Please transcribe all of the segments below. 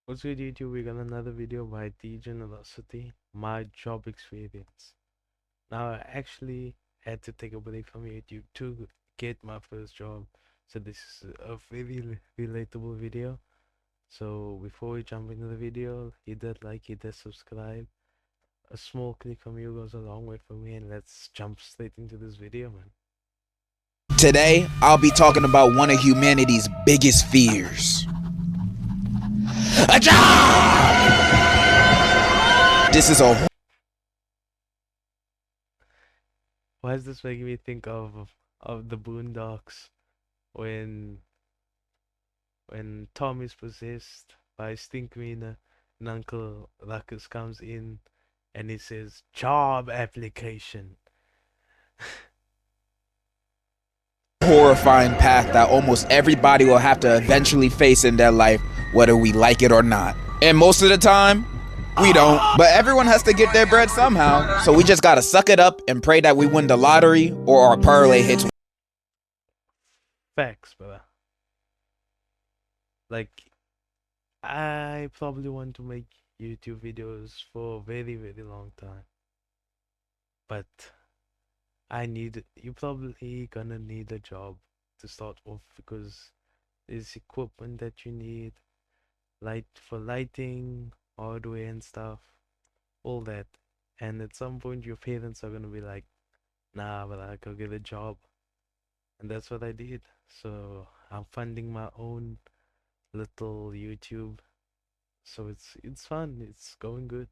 What's good, YouTube? We got another video by Degenorocity, my job experience. Now, I actually had to take a break from YouTube to get my first job, so this is a very relatable video. So, before we jump into the video, hit that like, hit that subscribe. A small click from you goes a long way for me, and let's jump straight into this video, man. Today, I'll be talking about one of humanity's biggest fears. A job! This is a Why is this making me think of the Boondocks when Tom is possessed by Stinkmeaner and Uncle Ruckus comes in and he says, job application. horrifying path that almost everybody will have to eventually face in their life, whether we like it or not. And most of the time, we don't. But everyone has to get their bread somehow. So we just gotta suck it up and pray that we win the lottery or our parlay hits. Facts, brother. Like, I probably want to make YouTube videos for a very, very long time. But you probably gonna need a job to start off because there's equipment that you need, lighting, hardware and stuff, all that. And at some point your parents are gonna be like, nah, but I go get a job. And that's what I did. So I'm funding my own little YouTube. So it's fun. It's going good.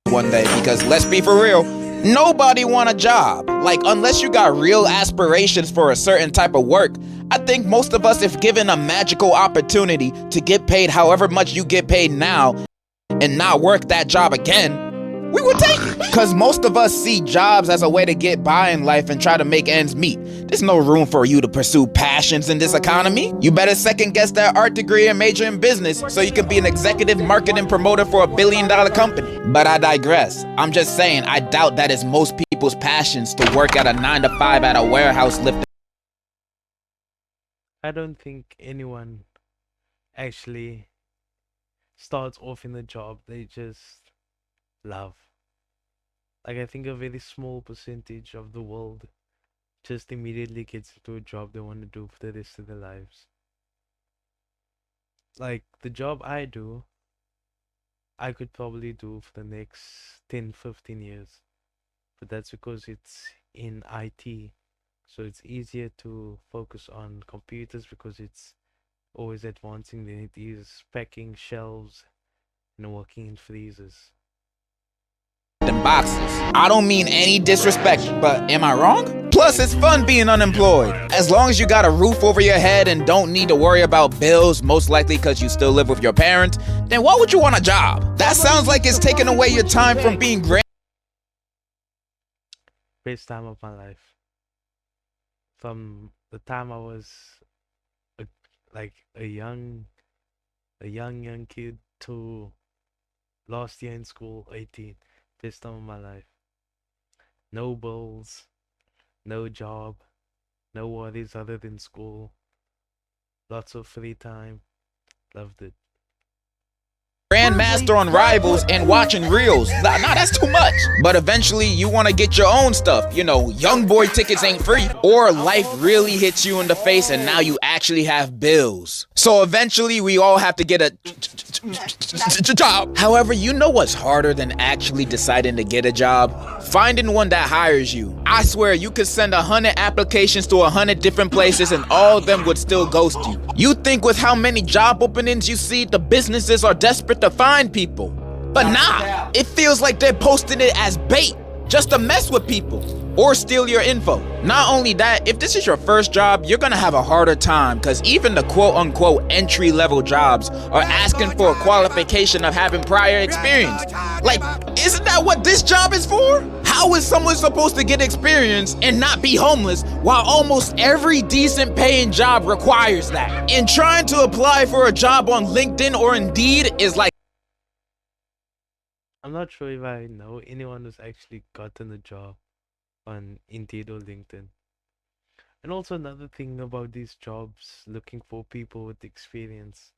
One day, because let's be for real, nobody want a job. Like, unless you got real aspirations for a certain type of work, I think most of us, if given a magical opportunity to get paid however much you get paid now and not work that job again, we would take it. Because most of us see jobs as a way to get by in life and try to make ends meet. There's no room for you to pursue passions in this economy. You better second guess that art degree and major in business so you can be an executive marketing promoter for $1 billion company. But I digress. I'm just saying, I doubt that is most people's passions to work at a 9 to 5 at a warehouse lifting. I don't think anyone actually starts off in a job they just love. Like, I think a very small percentage of the world just immediately gets into a job they want to do for the rest of their lives. Like, the job I do, I could probably do for the next 10, 15 years. But that's because it's in IT. So it's easier to focus on computers because it's always advancing than it is packing shelves and working in freezers. Boxes. I don't mean any disrespect, but am I wrong? Plus, it's fun being unemployed. As long as you got a roof over your head and don't need to worry about bills, most likely because you still live with your parents, then why would you want a job? That sounds like it's taking away your time from being great. Best time of my life. From the time I was a, like a young kid to last year in school, 18. Best time of my life. No bills, no job, no worries other than school. Lots of free time. Loved it. Grandmaster on Rivals and watching reels. Nah, that's too much. But eventually you want to get your own stuff. You know, young boy tickets ain't free. Or life really hits you in the face and now you actually have bills. So eventually we all have to get a job. However, you know what's harder than actually deciding to get a job? Finding one that hires you. I swear you could send 100 applications to 100 different places and all of them would still ghost you. You think with how many job openings you see, the businesses are desperate to find people. But nah, it feels like they're posting it as bait, just to mess with people or steal your info. Not only that, if this is your first job, you're gonna have a harder time because even the quote-unquote entry-level jobs are asking for a qualification of having prior experience. Like, isn't that what this job is for? How is someone supposed to get experience and not be homeless while almost every decent paying job requires that? And trying to apply for a job on LinkedIn or Indeed is like, I'm not sure if I know anyone who's actually gotten a job on Indeed or LinkedIn. And also another thing about these jobs looking for people with experience.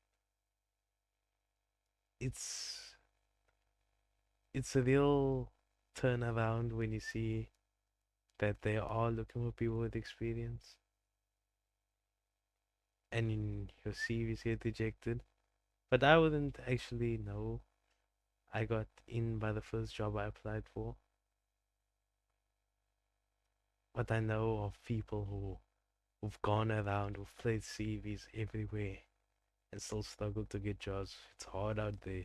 it's it's a real turnaround when you see that they are looking for people with experience and your CVs get rejected. But I wouldn't actually know. I got in by the first job I applied for. But I know of people who've gone around, who've placed CVs everywhere and still struggle to get jobs. It's hard out there.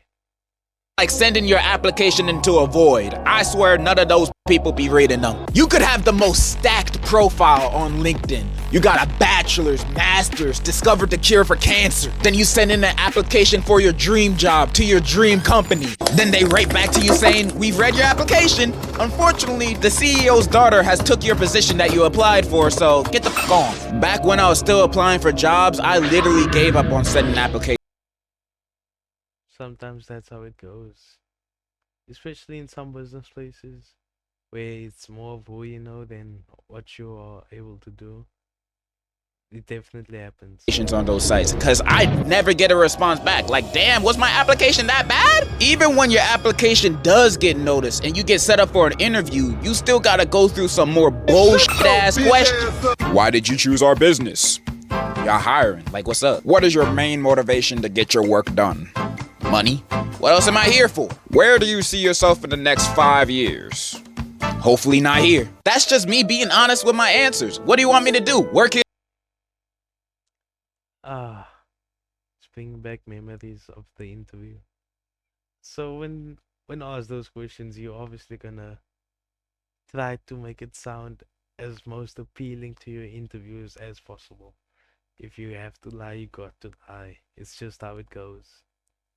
Like sending your application into a void. I swear none of those people be reading them. You could have the most stacked profile on LinkedIn. You got a bachelor's, master's, discovered the cure for cancer. Then you send in an application for your dream job to your dream company. Then they write back to you saying, we've read your application. Unfortunately, the CEO's daughter has took your position that you applied for, so get the fuck on. Back when I was still applying for jobs, I literally gave up on sending applications. Sometimes that's how it goes. Especially in some business places where it's more of who you know than what you are able to do. It definitely happens. On those sites, because I never get a response back. Like, damn, was my application that bad? Even when your application does get noticed and you get set up for an interview, you still gotta go through some more bullshit ass questions. Why did you choose our business? Y'all hiring. Like, what's up? What is your main motivation to get your work done? Money? What else am I here for? Where do you see yourself in the next 5 years? Hopefully not here. That's just me being honest with my answers. What do you want me to do? Work here? It's bringing back memories of the interview. So when asked those questions, you're obviously gonna try to make it sound as most appealing to your interviewers as possible. If you have to lie, you got to lie. It's just how it goes.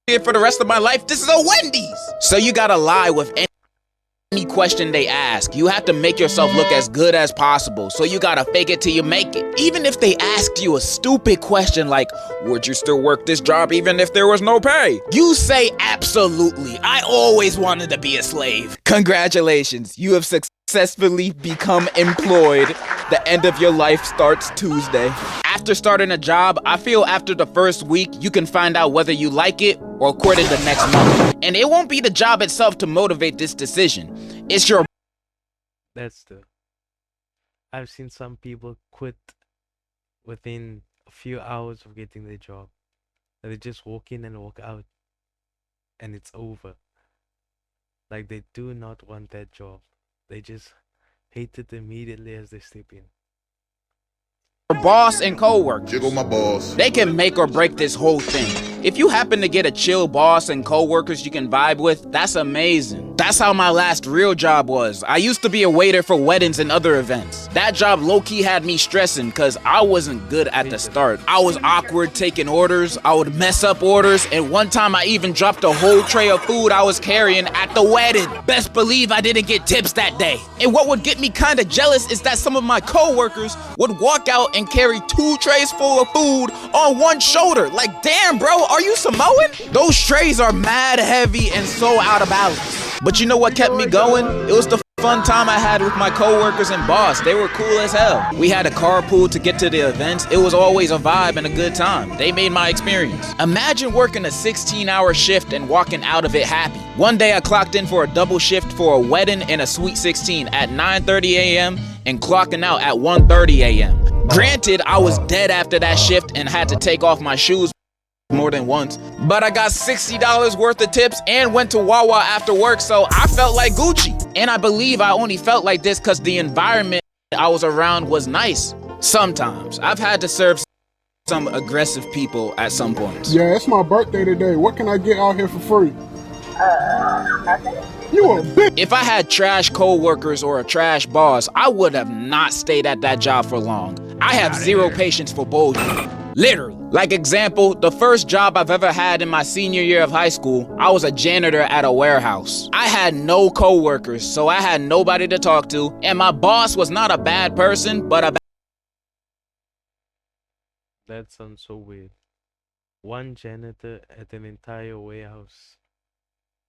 Here for the rest of my life. This is a Wendy's. So you gotta lie with any question they ask. You have to make yourself look as good as possible. So you gotta fake it till you make it. Even if they asked you a stupid question like, would you still work this job even if there was no pay? You say absolutely. I always wanted to be a slave. Congratulations. You have successfully become employed. The end of your life starts Tuesday. After starting a job, I feel after the first week, you can find out whether you like it or quit it the next month. And it won't be the job itself to motivate this decision. It's your... That's the. I've seen some people quit within a few hours of getting their job. They just walk in and walk out, and it's over. Like they do not want that job. They just hate it immediately as they step in. boss and co-workers. Jiggle my balls. They can make or break this whole thing. If you happen to get a chill boss and co-workers you can vibe with, that's amazing. That's how my last real job was. I used to be a waiter for weddings and other events. That job low-key had me stressing because I wasn't good at the start. I was awkward taking orders, I would mess up orders, and one time I even dropped a whole tray of food I was carrying at the wedding. Best believe I didn't get tips that day. And what would get me kinda jealous is that some of my co-workers would walk out and carry 2 trays full of food on one shoulder. Like, damn bro, are you Samoan? Those trays are mad heavy and so out of balance. But you know what kept me going? It was the fun time I had with my co-workers and boss. They were cool as hell. We had a carpool to get to the events. It was always a vibe and a good time. They made my experience. Imagine working a 16-hour shift and walking out of it happy. One day I clocked in for a double shift for a wedding and a sweet 16 at 9:30 a.m. and clocking out at 1:30 a.m. Granted, I was dead after that shift and had to take off my shoes more than once, but I got $60 worth of tips and went to Wawa after work, so I felt like Gucci. And I believe I only felt like this because the environment I was around was nice. Sometimes I've had to serve some aggressive people at some points. Yeah, it's my birthday today. What can I get out here for free? You a bitch. If I had trash co-workers or a trash boss, I would have not stayed at that job for long. I have zero patience for bullshit. Literally. Like example, the first job I've ever had in my senior year of high school, I was a janitor at a warehouse. I had no co-workers, so I had nobody to talk to, and my boss was not a bad person, but a That sounds so weird. One janitor at an entire warehouse.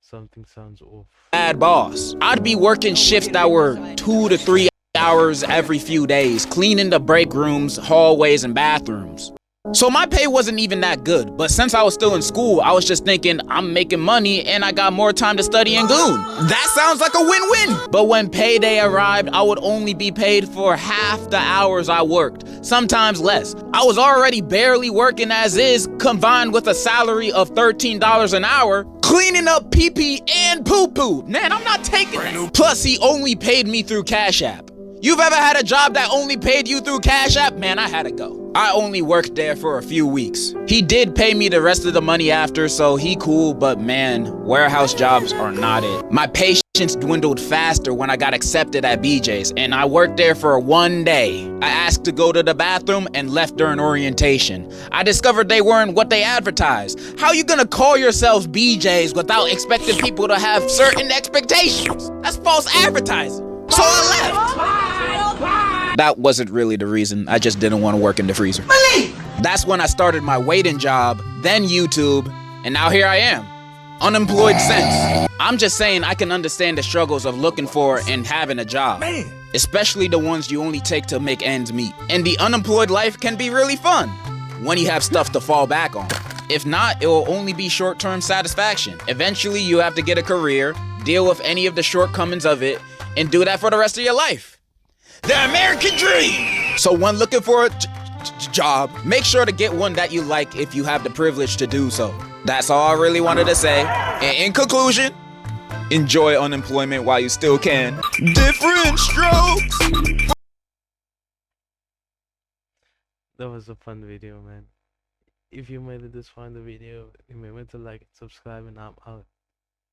Something sounds off. bad boss. I'd be working shifts that were 2 to 3 hours every few days, cleaning the break rooms, hallways, and bathrooms. So my pay wasn't even that good, but since I was still in school, I was just thinking I'm making money and I got more time to study and goon. That sounds like a win-win. But when payday arrived, I would only be paid for half the hours I worked, sometimes less. I was already barely working as is, combined with a salary of $13 an hour, cleaning up pee-pee and poo-poo. Man, I'm not taking that. Plus, he only paid me through Cash App. You've ever had a job that only paid you through Cash App? Man, I had to go. I only worked there for a few weeks. He did pay me the rest of the money after, so he cool, but man, warehouse jobs are not it. My patience dwindled faster when I got accepted at BJ's, and I worked there for 1 day. I asked to go to the bathroom and left during orientation. I discovered they weren't what they advertised. How you gonna call yourselves BJ's without expecting people to have certain expectations? That's false advertising. So I left. That wasn't really the reason. I just didn't want to work in the freezer. That's when I started my waiting job, then YouTube, and now here I am. Unemployed since. I'm just saying I can understand the struggles of looking for and having a job. Especially the ones you only take to make ends meet. And the unemployed life can be really fun when you have stuff to fall back on. If not, it will only be short-term satisfaction. Eventually, you have to get a career, deal with any of the shortcomings of it, and do that for the rest of your life. The American dream! So when looking for a job, make sure to get one that you like if you have the privilege to do so. That's all I really wanted to say. And in conclusion, enjoy unemployment while you still can. Different strokes! That was a fun video, man. If you made it this far in the video, remember to like and subscribe, and I'm out.